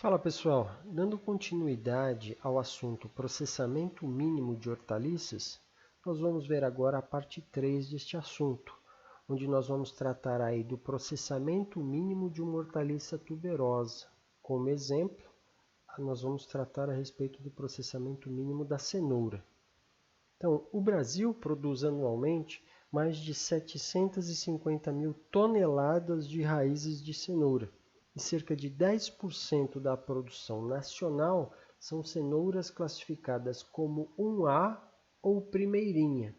Fala pessoal, dando continuidade ao assunto processamento mínimo de hortaliças, nós vamos ver agora a parte 3 deste assunto, onde nós vamos tratar aí do processamento mínimo de uma hortaliça tuberosa. Como exemplo, nós vamos tratar a respeito do processamento mínimo da cenoura. Então, o Brasil produz anualmente mais de 750 mil toneladas de raízes de cenoura. E cerca de 10% da produção nacional são cenouras classificadas como 1A ou primeirinha.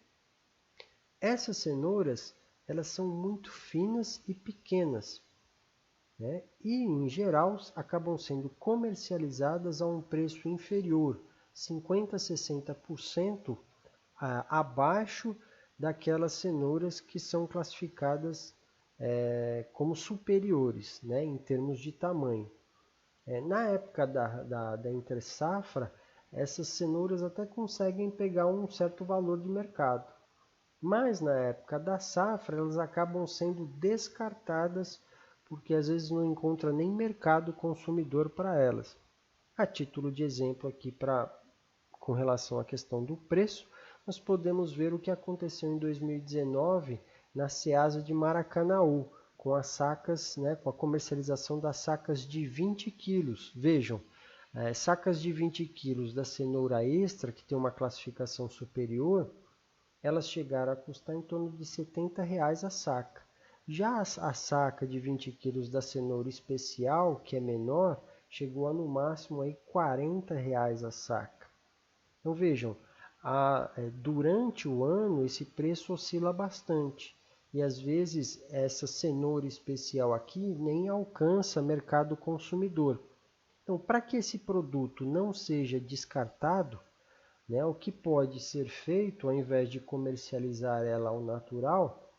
Essas cenouras elas são muito finas e pequenas, né? E, em geral, acabam sendo comercializadas a um preço inferior, 50% a 60% abaixo daquelas cenouras que são classificadas como superiores, né, em termos de tamanho. Na época da entre-safra, essas cenouras até conseguem pegar um certo valor de mercado. Mas na época da safra, elas acabam sendo descartadas porque às vezes não encontra nem mercado consumidor para elas. A título de exemplo aqui, com relação à questão do preço, nós podemos ver o que aconteceu em 2019 na Ceasa de Maracanaú, com as sacas, né, com a comercialização das sacas de 20 quilos. Vejam, sacas de 20 quilos da cenoura extra, que tem uma classificação superior, elas chegaram a custar em torno de R$ 70 a saca. Já a saca de 20 quilos da cenoura especial, que é menor, chegou a no máximo aí R$ 40 a saca. Então vejam, durante o ano esse preço oscila bastante e às vezes essa cenoura especial aqui nem alcança mercado consumidor. Então, para que esse produto não seja descartado, né, o que pode ser feito, ao invés de comercializar ela ao natural,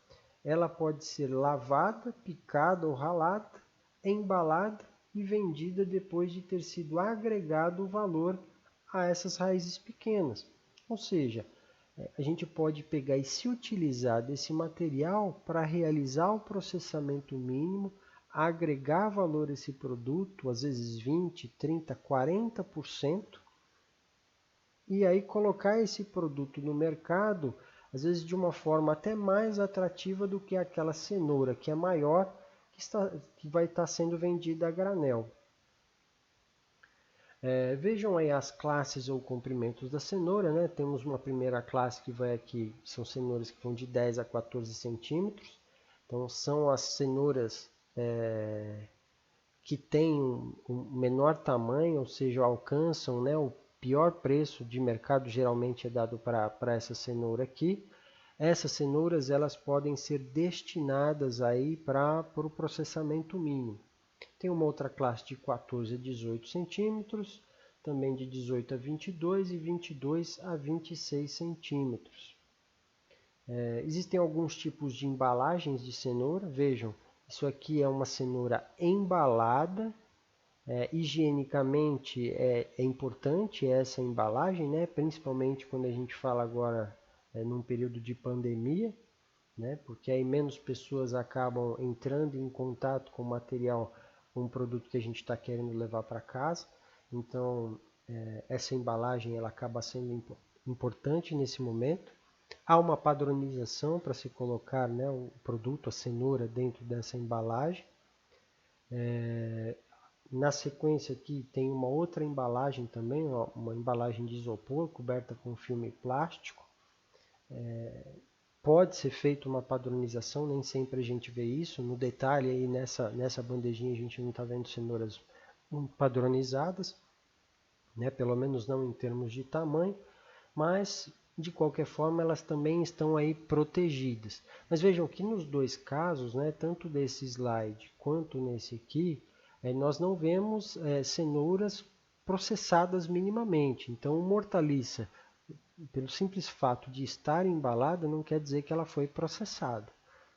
ela pode ser lavada, picada ou ralada, embalada e vendida depois de ter sido agregado o valor a essas raízes pequenas. Ou seja, a gente pode pegar e se utilizar desse material para realizar o processamento mínimo, agregar valor a esse produto, às vezes 20, 30, 40%, e aí colocar esse produto no mercado, às vezes de uma forma até mais atrativa do que aquela cenoura que é maior, que vai estar sendo vendida a granel. Vejam aí as classes ou comprimentos da cenoura, né? Temos uma primeira classe que vai aqui, são cenouras que vão de 10 a 14 centímetros. Então são as cenouras que têm um menor tamanho, ou seja, alcançam, né, o pior preço de mercado, geralmente é dado para essa cenoura aqui. Essas cenouras elas podem ser destinadas aí para o processamento mínimo. Tem uma outra classe de 14 a 18 centímetros, também de 18 a 22 e 22 a 26 centímetros. Existem alguns tipos de embalagens de cenoura. Vejam, isso aqui é uma cenoura embalada. Higienicamente é importante essa embalagem, né? Principalmente quando a gente fala agora num período de pandemia, né? Porque aí menos pessoas acabam entrando em contato com o material, com o produto que a gente está querendo levar para casa. Então, essa embalagem ela acaba sendo importante nesse momento. Há uma padronização para se colocar, né, o produto, a cenoura, dentro dessa embalagem. Na sequência aqui tem uma outra embalagem também, uma embalagem de isopor coberta com filme plástico. Pode ser feita uma padronização, nem sempre a gente vê isso. No detalhe aí nessa bandejinha a gente não está vendo cenouras padronizadas, né? Pelo menos não em termos de tamanho, mas de qualquer forma elas também estão aí protegidas. Mas vejam que nos dois casos, né, tanto desse slide quanto nesse aqui, nós não vemos cenouras processadas minimamente. Então uma hortaliça, pelo simples fato de estar embalada, não quer dizer que ela foi processada,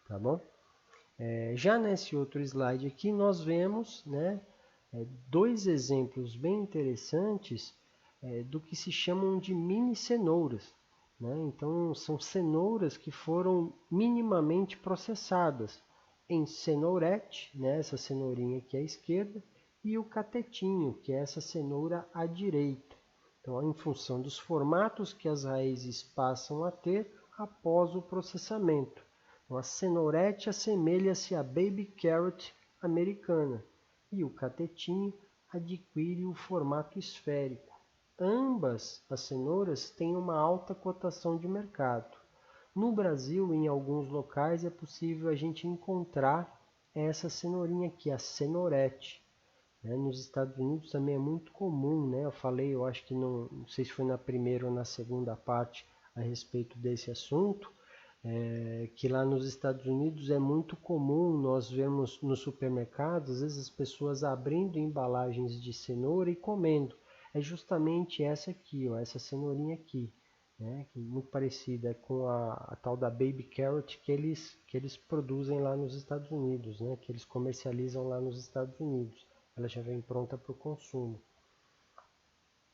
tá bom? Já nesse outro slide aqui, nós vemos, né, dois exemplos bem interessantes do que se chamam de mini cenouras. Né? Então, são cenouras que foram minimamente processadas em cenourete, né, essa cenourinha aqui à esquerda, e o catetinho, que é essa cenoura à direita. Então, em função dos formatos que as raízes passam a ter após o processamento. Então, a cenourete assemelha-se à baby carrot americana e o catetinho adquire o formato esférico. Ambas as cenouras têm uma alta cotação de mercado. No Brasil, em alguns locais, é possível a gente encontrar essa cenourinha aqui, a cenourete. Nos Estados Unidos também é muito comum, né? Eu falei, eu acho que não sei se foi na primeira ou na segunda parte a respeito desse assunto, que lá nos Estados Unidos é muito comum nós vermos nos supermercados, às vezes as pessoas abrindo embalagens de cenoura e comendo. É justamente essa aqui, ó, essa cenourinha aqui, né, que é muito parecida com a tal da baby carrot que eles produzem lá nos Estados Unidos, né, que eles comercializam lá nos Estados Unidos. Ela já vem pronta para o consumo.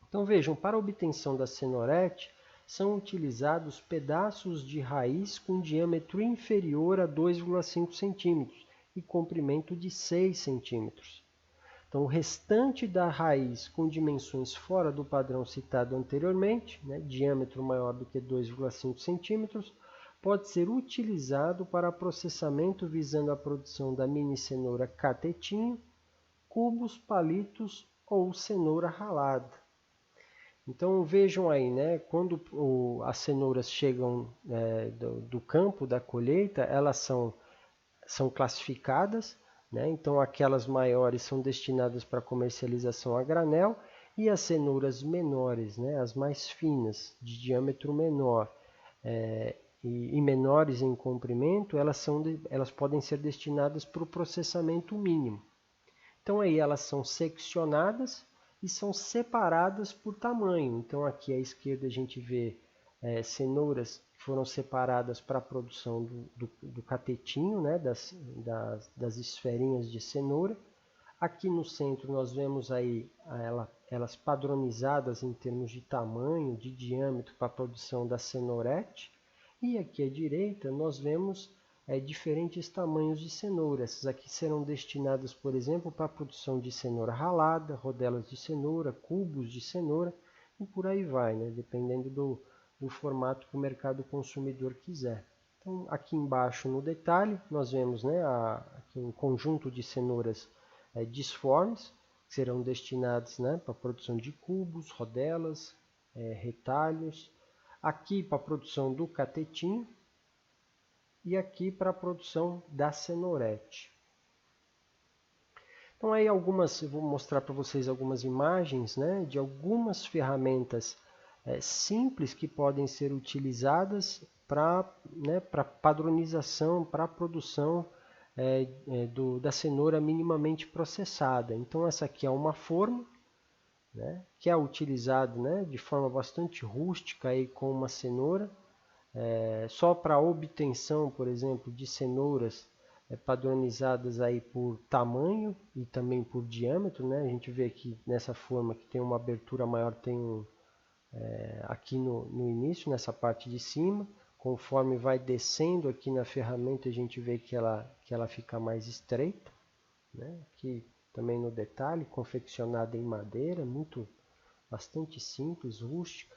Então vejam, para a obtenção da cenourete, são utilizados pedaços de raiz com diâmetro inferior a 2,5 cm e comprimento de 6 cm. Então, o restante da raiz com dimensões fora do padrão citado anteriormente, né, diâmetro maior do que 2,5 cm, pode ser utilizado para processamento visando a produção da mini cenoura catetinho, cubos, palitos ou cenoura ralada. Então vejam aí, né, quando as cenouras chegam do campo da colheita, elas são classificadas, né? Então aquelas maiores são destinadas para comercialização a granel e as cenouras menores, né, as mais finas, de diâmetro menor e menores em comprimento, elas podem ser destinadas para o processamento mínimo. Então aí elas são seccionadas e são separadas por tamanho. Então aqui à esquerda a gente vê cenouras que foram separadas para a produção do catetinho, né, das esferinhas de cenoura. Aqui no centro nós vemos aí elas padronizadas em termos de tamanho, de diâmetro para a produção da cenourete. E aqui à direita nós vemos diferentes tamanhos de cenoura. Essas aqui serão destinadas, por exemplo, para a produção de cenoura ralada, rodelas de cenoura, cubos de cenoura e por aí vai, né? Dependendo do formato que o mercado consumidor quiser. Então, aqui embaixo no detalhe, nós vemos, né, aqui um conjunto de cenouras disformes, que serão destinadas, né, para a produção de cubos, rodelas, retalhos. Aqui para a produção do catetinho e aqui para a produção da cenourete. Então aí eu vou mostrar para vocês algumas imagens, né, de algumas ferramentas simples que podem ser utilizadas para padronização, para a produção da cenoura minimamente processada. Então essa aqui é uma forma, né, que é utilizado, né, de forma bastante rústica aí com uma cenoura, só para obtenção, por exemplo, de cenouras padronizadas aí por tamanho e também por diâmetro, né? A gente vê aqui nessa forma que tem uma abertura maior, tem aqui no início, nessa parte de cima. Conforme vai descendo aqui na ferramenta, a gente vê que ela fica mais estreita, né? Aqui também no detalhe, confeccionada em madeira, bastante simples, rústica.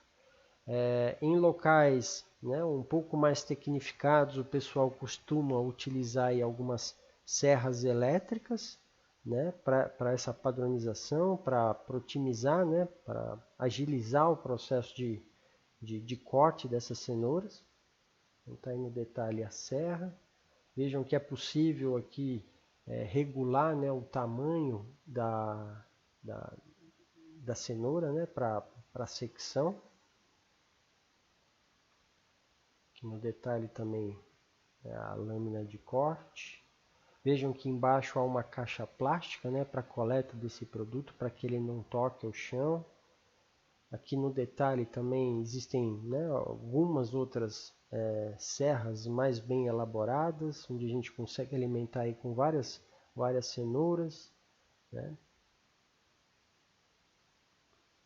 Em locais, né, um pouco mais tecnificados, o pessoal costuma utilizar aí algumas serras elétricas, né, para essa padronização, para otimizar, né, para agilizar o processo de corte dessas cenouras. Então está aí no detalhe a serra. Vejam que é possível aqui regular, né, o tamanho da cenoura, né, para a secção. Aqui no detalhe também a lâmina de corte. Vejam que embaixo há uma caixa plástica, né, para coleta desse produto, para que ele não toque o chão. Aqui no detalhe também existem, né, algumas outras serras mais bem elaboradas, onde a gente consegue alimentar aí com várias cenouras, né.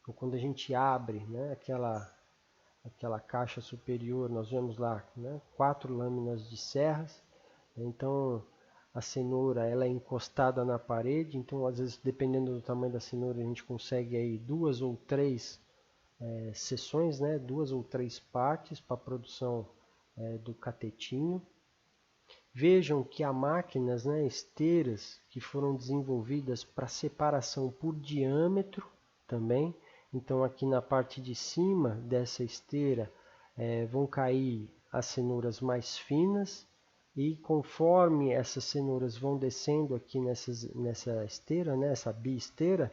Então, quando a gente abre, né, aquela caixa superior, nós vemos lá, né, 4 lâminas de serras. Então a cenoura ela é encostada na parede, então às vezes dependendo do tamanho da cenoura a gente consegue aí 2 ou 3 seções, né? 2 ou 3 partes para a produção do catetinho. Vejam que há máquinas, né, esteiras, que foram desenvolvidas para separação por diâmetro também. Então aqui na parte de cima dessa esteira vão cair as cenouras mais finas, e conforme essas cenouras vão descendo aqui nessa esteira, né, essa biesteira,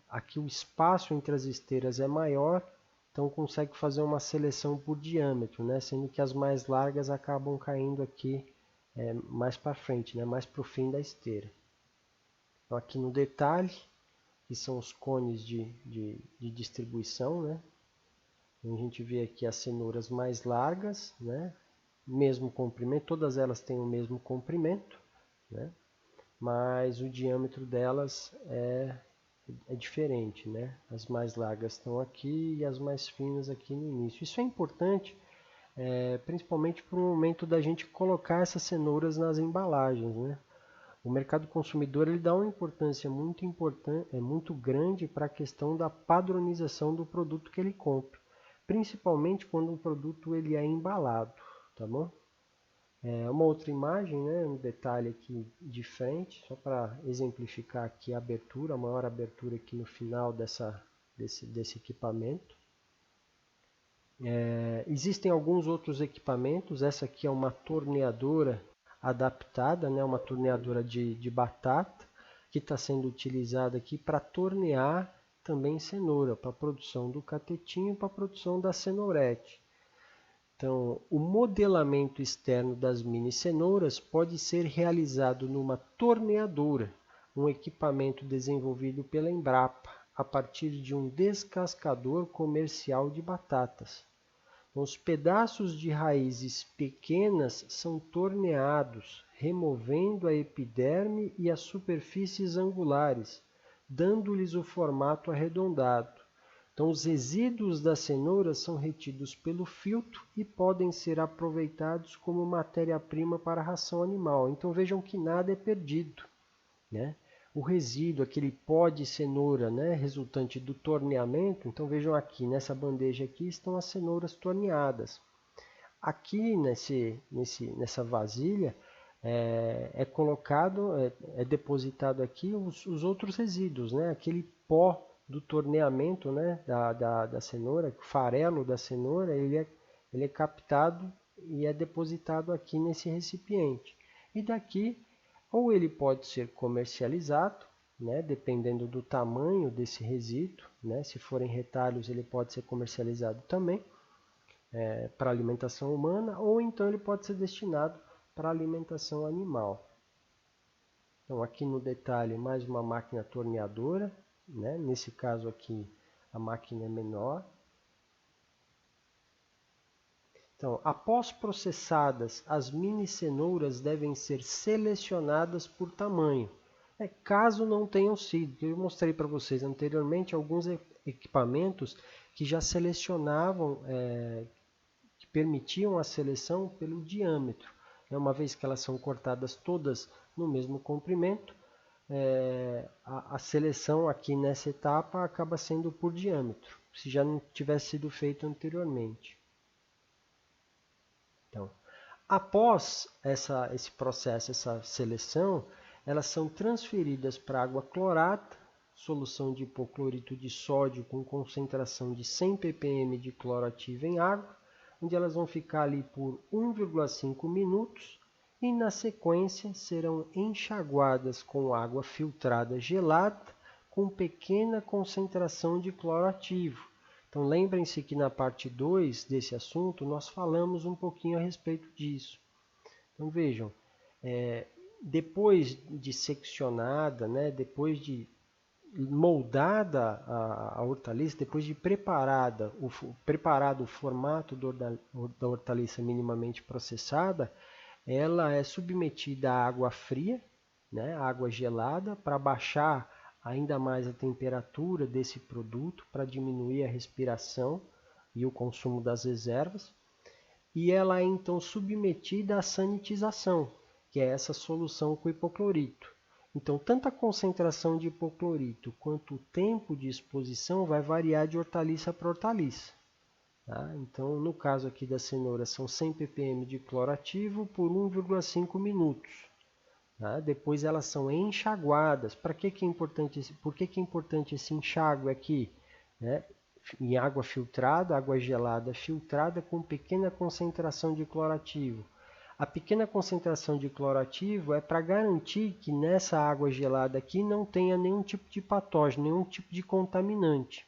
aqui o espaço entre as esteiras é maior, então consegue fazer uma seleção por diâmetro, né? Sendo que as mais largas acabam caindo aqui mais para frente, né? Mais para o fim da esteira. Então, aqui no detalhe, que são os cones de distribuição, né? A gente vê aqui as cenouras mais largas, né? Mesmo comprimento, todas elas têm o mesmo comprimento, né? Mas o diâmetro delas é diferente, né? As mais largas estão aqui e as mais finas aqui no início. Isso é importante, principalmente para o momento da gente colocar essas cenouras nas embalagens, né? O mercado consumidor ele dá uma importância muito grande para a questão da padronização do produto que ele compra, principalmente quando o produto ele é embalado, tá bom? Uma outra imagem, né, um detalhe aqui de frente, só para exemplificar aqui a abertura, a maior abertura aqui no final desse equipamento. Existem alguns outros equipamentos, essa aqui é uma torneadora adaptada, né, uma torneadora de batata, que está sendo utilizada aqui para tornear também cenoura, para a produção do catetinho e para a produção da cenourete. Então, o modelamento externo das mini cenouras pode ser realizado numa torneadora, um equipamento desenvolvido pela Embrapa, a partir de um descascador comercial de batatas. Os pedaços de raízes pequenas são torneados, removendo a epiderme e as superfícies angulares, dando-lhes o formato arredondado. Então, os resíduos da cenoura são retidos pelo filtro e podem ser aproveitados como matéria-prima para a ração animal. Então, vejam que nada é perdido, né? O resíduo, aquele pó de cenoura, né, resultante do torneamento, então vejam aqui, nessa bandeja aqui estão as cenouras torneadas. Aqui nessa vasilha é depositado aqui os outros resíduos, né, aquele pó do torneamento, né, da cenoura, o farelo da cenoura, ele é captado e é depositado aqui nesse recipiente. E daqui, ou ele pode ser comercializado, né, dependendo do tamanho desse resíduo, né, se forem retalhos ele pode ser comercializado também para alimentação humana, ou então ele pode ser destinado para alimentação animal. Então aqui no detalhe mais uma máquina torneadora, né? Nesse caso aqui a máquina é menor. Então, após processadas, as mini cenouras devem ser selecionadas por tamanho. Caso não tenham sido, eu mostrei para vocês anteriormente alguns equipamentos que já selecionavam, que permitiam a seleção pelo diâmetro. Uma vez que elas são cortadas todas no mesmo comprimento, a seleção aqui nessa etapa acaba sendo por diâmetro, se já não tivesse sido feito anteriormente. Então, após esse processo, essa seleção, elas são transferidas para água clorada, solução de hipoclorito de sódio com concentração de 100 ppm de cloro ativo em água, onde elas vão ficar ali por 1,5 minutos e na sequência serão enxaguadas com água filtrada gelada com pequena concentração de cloro ativo. Então lembrem-se que na parte 2 desse assunto nós falamos um pouquinho a respeito disso. Então vejam, depois de seccionada, né, depois de moldada a hortaliça, depois de preparado o formato da hortaliça minimamente processada, ela é submetida à água fria, né, água gelada, para baixar ainda mais a temperatura desse produto, para diminuir a respiração e o consumo das reservas. E ela é então submetida à sanitização, que é essa solução com hipoclorito. Então, tanto a concentração de hipoclorito quanto o tempo de exposição vai variar de hortaliça para hortaliça. Tá? Então, no caso aqui da cenoura, são 100 ppm de cloro ativo por 1,5 minutos. Tá? Depois elas são enxaguadas. Por que é importante esse enxágue aqui? Né? Em água filtrada, água gelada filtrada com pequena concentração de cloro ativo. A pequena concentração de cloro ativo é para garantir que nessa água gelada aqui não tenha nenhum tipo de patógeno, nenhum tipo de contaminante.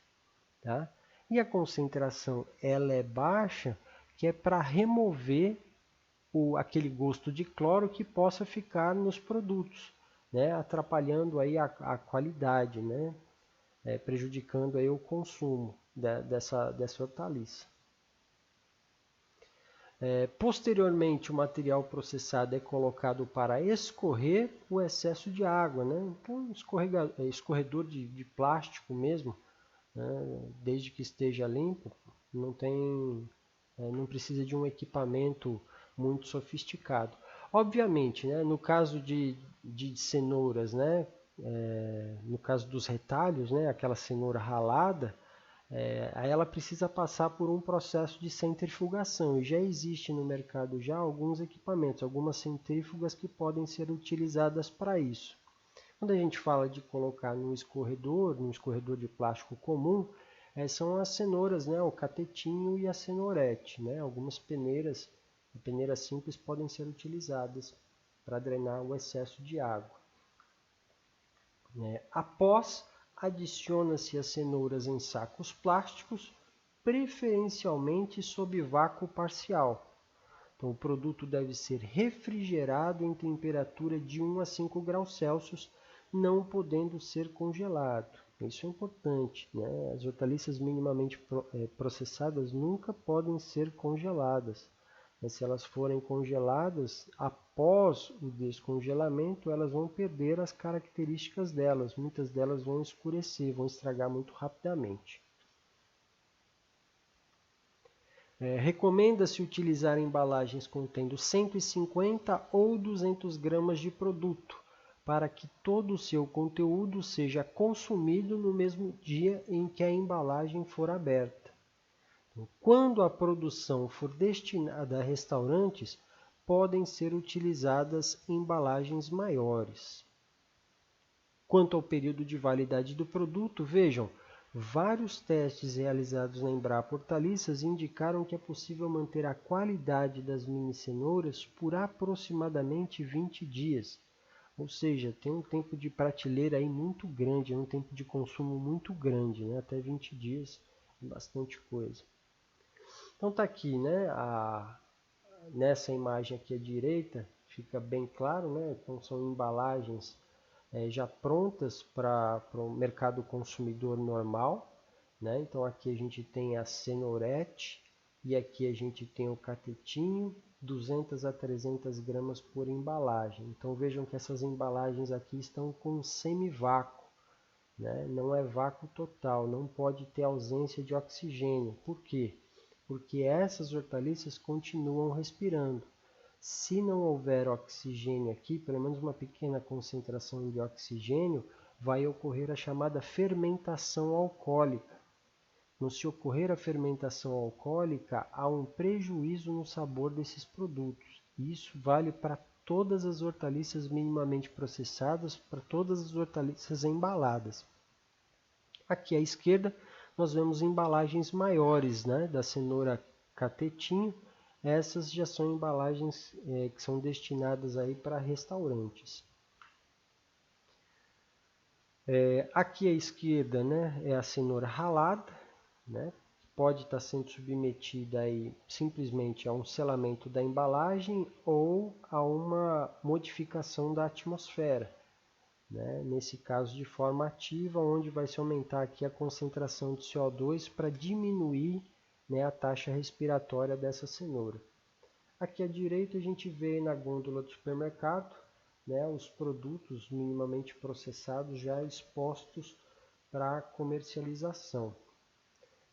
Tá? E a concentração ela é baixa, que é para remover aquele gosto de cloro que possa ficar nos produtos, né? Atrapalhando aí a qualidade, né? Prejudicando aí o consumo dessa hortaliça. Posteriormente, o material processado é colocado para escorrer o excesso de água, né? Então, escorredor de plástico mesmo, né? Desde que esteja limpo, não precisa de um equipamento muito sofisticado. Obviamente, né? No caso de cenouras, né? No caso dos retalhos, né? Aquela cenoura ralada, aí ela precisa passar por um processo de centrifugação, e já existe no mercado já alguns equipamentos, algumas centrífugas que podem ser utilizadas para isso. Quando a gente fala de colocar num escorredor de plástico comum, são as cenouras, né, o catetinho e a cenourete. Né? Algumas peneiras simples podem ser utilizadas para drenar o excesso de água. Após, adiciona-se as cenouras em sacos plásticos, preferencialmente sob vácuo parcial. Então, o produto deve ser refrigerado em temperatura de 1 a 5 graus Celsius, não podendo ser congelado. Isso é importante, né? As hortaliças minimamente processadas nunca podem ser congeladas. Mas se elas forem congeladas, após o descongelamento, elas vão perder as características delas. Muitas delas vão escurecer, vão estragar muito rapidamente. Recomenda-se utilizar embalagens contendo 150 ou 200 gramas de produto, para que todo o seu conteúdo seja consumido no mesmo dia em que a embalagem for aberta. Então, quando a produção for destinada a restaurantes, podem ser utilizadas embalagens maiores. Quanto ao período de validade do produto, vejam, vários testes realizados na Embrapa Hortaliças indicaram que é possível manter a qualidade das mini-cenouras por aproximadamente 20 dias. Ou seja, tem um tempo de prateleira aí muito grande, um tempo de consumo muito grande, né? Até 20 dias é bastante coisa. Então tá aqui, né? Nessa imagem aqui à direita, fica bem claro, né? Então são embalagens já prontas para o mercado consumidor normal, né? Então aqui a gente tem a cenourete e aqui a gente tem o catetinho, 200 a 300 gramas por embalagem. Então vejam que essas embalagens aqui estão com semivácuo, né? Não é vácuo total, não pode ter ausência de oxigênio. Por quê? Porque essas hortaliças continuam respirando. Se não houver oxigênio aqui, pelo menos uma pequena concentração de oxigênio, vai ocorrer a chamada fermentação alcoólica. Então, se ocorrer a fermentação alcoólica, há um prejuízo no sabor desses produtos. Isso vale para todas as hortaliças minimamente processadas, para todas as hortaliças embaladas. Aqui à esquerda, nós vemos embalagens maiores, né, da cenoura catetinho. Essas já são embalagens que são destinadas aí para restaurantes. Aqui à esquerda, né, é a cenoura ralada, né, que pode estar sendo submetida aí simplesmente a um selamento da embalagem ou a uma modificação da atmosfera. Né, nesse caso de forma ativa, onde vai se aumentar aqui a concentração de CO2 para diminuir, né, a taxa respiratória dessa cenoura. Aqui à direita a gente vê na gôndola do supermercado, né, os produtos minimamente processados já expostos para comercialização.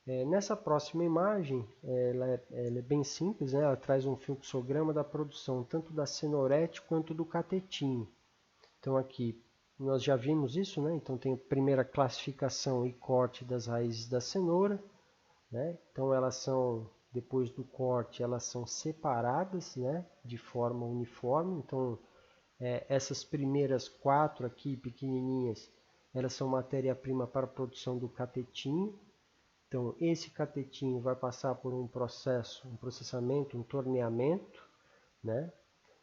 Nessa próxima imagem, ela é bem simples, né? Ela traz um fluxograma da produção tanto da cenorete quanto do catetinho. Então aqui nós já vimos isso, né? Então tem a primeira classificação e corte das raízes da cenoura, né? Então elas são, depois do corte, elas são separadas, né? De forma uniforme. Então essas primeiras 4 aqui, pequenininhas, elas são matéria-prima para a produção do catetinho. Então, esse catetinho vai passar por um processo, um processamento, um torneamento, né?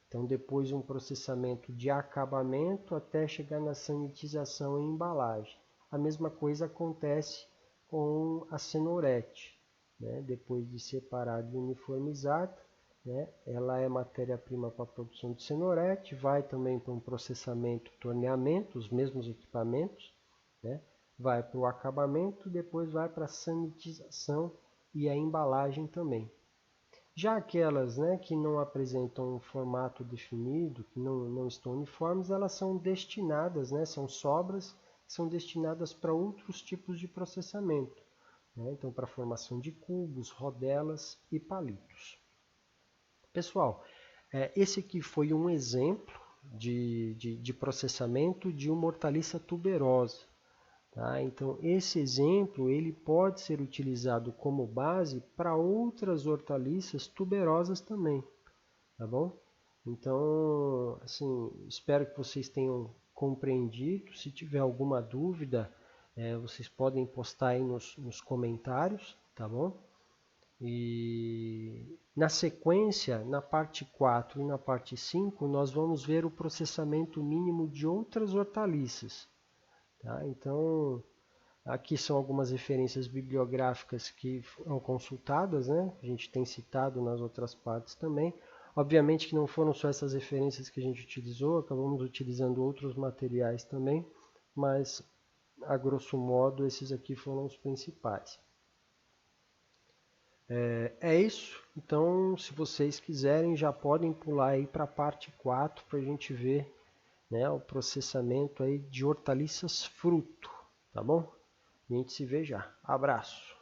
Então, depois um processamento de acabamento até chegar na sanitização e embalagem. A mesma coisa acontece com a cenorete, né? Depois de separada e uniformizada, né? Ela é matéria-prima para a produção de cenorete, vai também para um processamento, torneamento, os mesmos equipamentos, né? Vai para o acabamento, depois vai para a sanitização e a embalagem também. Já aquelas, né, que não apresentam um formato definido, que não estão uniformes, elas são destinadas, né, são sobras, são destinadas para outros tipos de processamento, né? Então, para a formação de cubos, rodelas e palitos. Pessoal, esse aqui foi um exemplo de processamento de uma hortaliça tuberosa. Tá? Então, esse exemplo ele pode ser utilizado como base para outras hortaliças tuberosas também, tá bom? Então, assim, espero que vocês tenham compreendido. Se tiver alguma dúvida, vocês podem postar aí nos comentários, tá bom? E na sequência, na parte 4 e na parte 5, nós vamos ver o processamento mínimo de outras hortaliças. Tá? Então, aqui são algumas referências bibliográficas que foram consultadas, né? A gente tem citado nas outras partes também. Obviamente que não foram só essas referências que a gente utilizou, acabamos utilizando outros materiais também, mas a grosso modo esses aqui foram os principais. É isso, então se vocês quiserem já podem pular aí para a parte 4 para a gente ver, né, o processamento aí de hortaliças fruto, tá bom? A gente se vê já. Abraço!